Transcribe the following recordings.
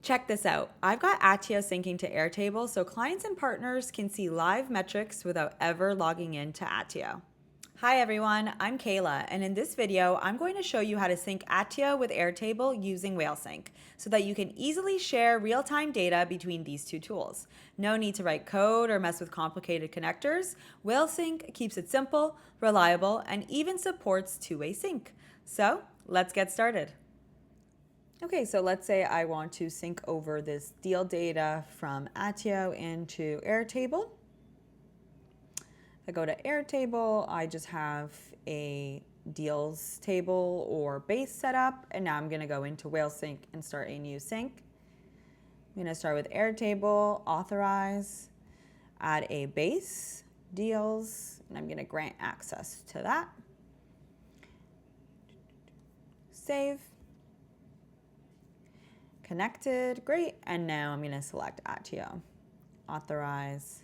Check this out. I've got Attio syncing to Airtable so clients and partners can see live metrics without ever logging into Attio. Hi everyone, I'm Kayla, and in this video, I'm going to show you how to sync Attio with Airtable using Whalesync so that you can easily share real-time data between these two tools. No need to write code or mess with complicated connectors. Whalesync keeps it simple, reliable, and even supports two-way sync. So let's get started. Okay, so let's say I want to sync over this deal data from Attio into Airtable. If I go to Airtable, I just have a deals table or base set up, and now I'm going to go into Whalesync and start a new sync. I'm going to start with Airtable, authorize, add a base, deals, and I'm going to grant access to that. Save. Connected, great, and now I'm going to select Attio, authorize,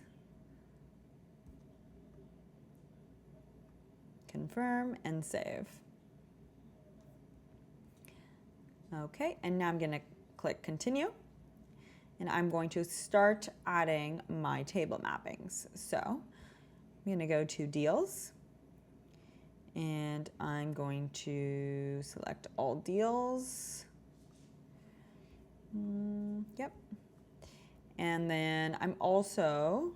confirm, and save. Okay, and now I'm going to click continue, and I'm going to start adding my table mappings. So I'm going to go to deals, and I'm going to select all deals. Yep. And then I'm also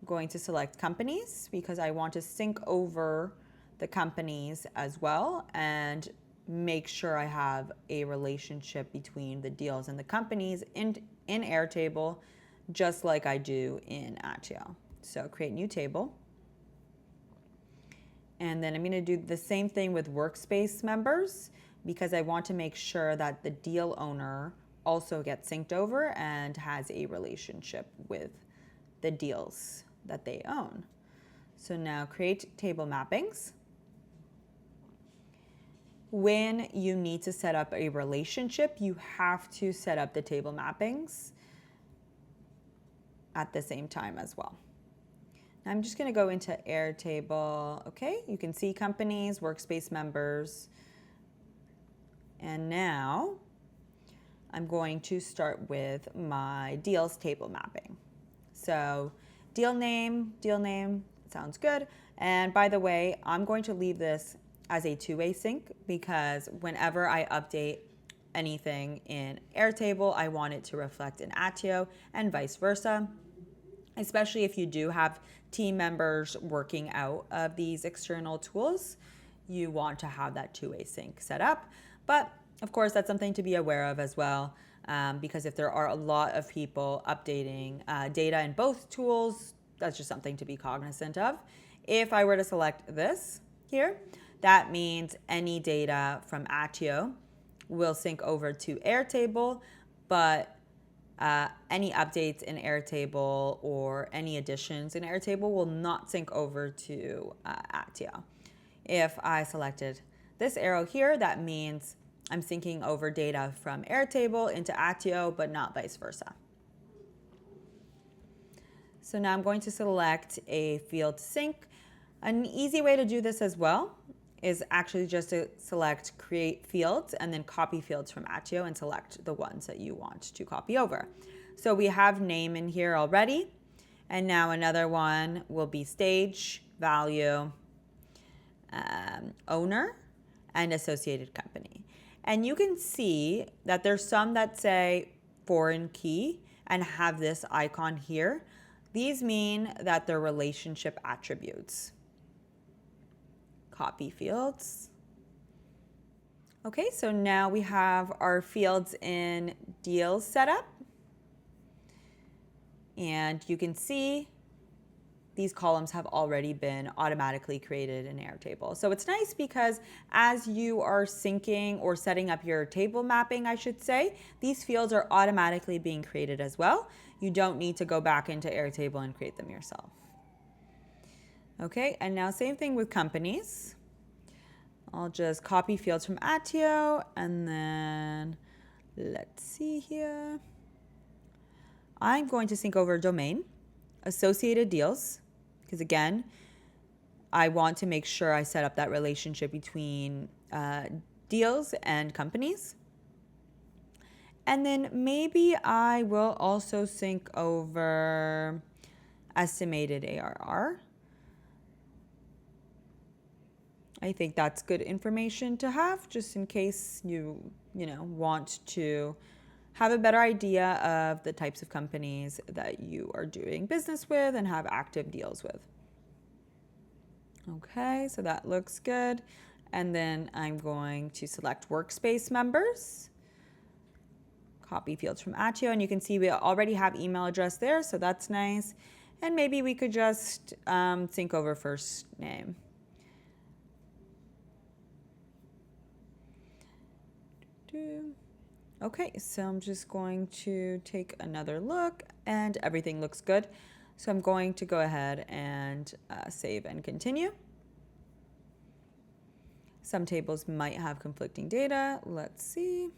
going to select companies because I want to sync over the companies as well and make sure I have a relationship between the deals and the companies in Airtable, just like I do in Attio. So create new table. And then I'm going to do the same thing with Workspace members because I want to make sure that the deal owner also gets synced over and has a relationship with the deals that they own. So now create table mappings. When you need to set up a relationship, you have to set up the table mappings at the same time as well. Now I'm just going to go into Airtable. Okay, you can see companies, Workspace members. And now I'm going to start with my deals table mapping. So deal name, sounds good. And by the way, I'm going to leave this as a two-way sync because whenever I update anything in Airtable, I want it to reflect in Attio and vice versa, especially if you do have team members working out of these external tools. You want to have that two-way sync set up. But of course, that's something to be aware of as well, because if there are a lot of people updating data in both tools, that's just something to be cognizant of. If I were to select this here, that means any data from Attio will sync over to Airtable, but any updates in Airtable or any additions in Airtable will not sync over to Attio. If I selected this arrow here, that means I'm syncing over data from Airtable into Attio, but not vice versa. So now I'm going to select a field sync. An easy way to do this as well is actually just to select create fields and then copy fields from Attio and select the ones that you want to copy over. So we have name in here already. And now another one will be stage, value, owner, and associated company. And you can see that there's some that say foreign key and have this icon here. These mean that they're relationship attributes. Copy fields. Okay, so now we have our fields in deals set up. And you can see these columns have already been automatically created in Airtable. So it's nice because as you are syncing or setting up your table mapping, I should say, these fields are automatically being created as well. You don't need to go back into Airtable and create them yourself. Okay, and now same thing with companies. I'll just copy fields from Attio and then let's see here. I'm going to sync over domain, associated deals, because again, I want to make sure I set up that relationship between deals and companies. And then maybe I will also sync over estimated ARR. I think that's good information to have just in case you want to have a better idea of the types of companies that you are doing business with and have active deals with. Okay, so that looks good. And then I'm going to select Workspace members, copy fields from Attio, and you can see we already have email address there, so that's nice. And maybe we could just sync over first name. Okay, so I'm just going to take another look and everything looks good. So I'm going to go ahead and save and continue. Some tables might have conflicting data. Let's see.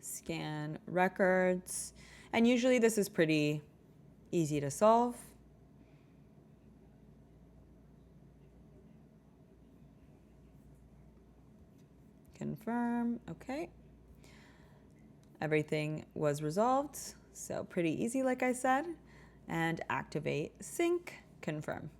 Scan records. And usually this is pretty easy to solve. Confirm, okay. Everything was resolved, so pretty easy like I said. And activate sync, confirm.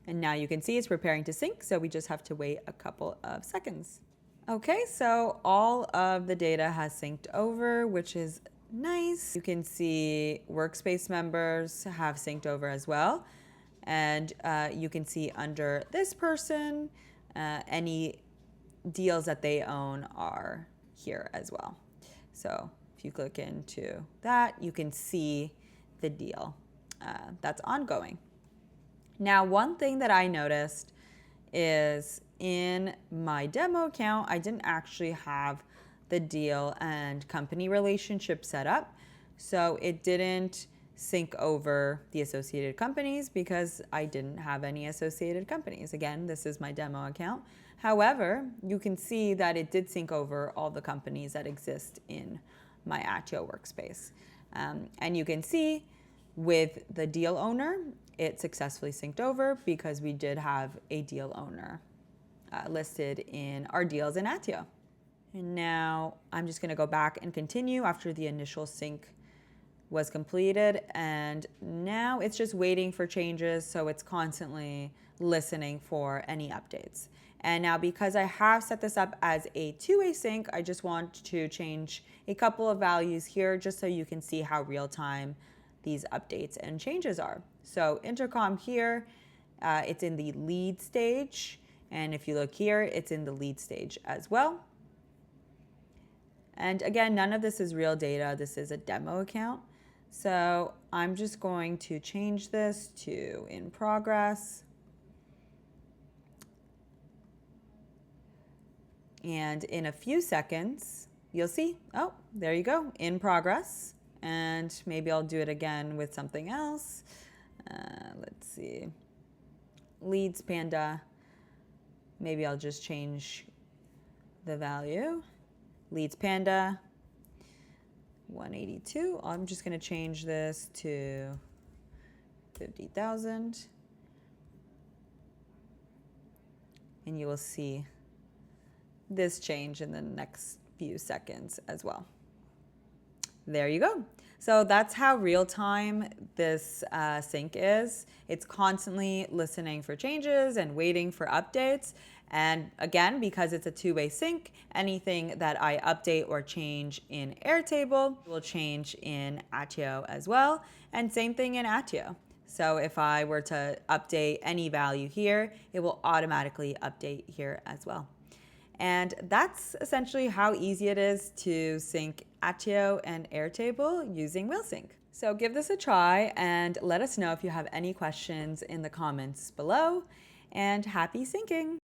And now you can see it's preparing to sync, so we just have to wait a couple of seconds. Okay, so all of the data has synced over, which is nice. You can see Workspace members have synced over as well. And you can see under this person, any deals that they own are here as well. So if you click into that, you can see the deal that's ongoing. Now, one thing that I noticed is in my demo account, I didn't actually have the deal and company relationship set up. So it didn't sync over the associated companies because I didn't have any associated companies. Again, this is my demo account. However, you can see that it did sync over all the companies that exist in my Attio workspace. And you can see with the deal owner, it successfully synced over because we did have a deal owner listed in our deals in Attio. And now I'm just going to go back and continue after the initial sync was completed, and now it's just waiting for changes, so it's constantly listening for any updates. And now because I have set this up as a two-way sync, I just want to change a couple of values here just so you can see how real-time these updates and changes are. So intercom here, it's in the lead stage, and if you look here, it's in the lead stage as well. And again, none of this is real data. This is a demo account. So I'm just going to change this to in progress. And in a few seconds, you'll see, oh, there you go, in progress. And maybe I'll do it again with something else. Let's see, leads panda. Maybe I'll just change the value. Leads panda. 182. I'm just going to change this to 50,000. And you will see this change in the next few seconds as well. There you go. So that's how real time this sync is. It's constantly listening for changes and waiting for updates. And again, because it's a two-way sync, anything that I update or change in Airtable will change in Attio as well. And same thing in Attio. So if I were to update any value here, it will automatically update here as well. And that's essentially how easy it is to sync Attio and Airtable using Whalesync. So give this a try and let us know if you have any questions in the comments below. And happy syncing!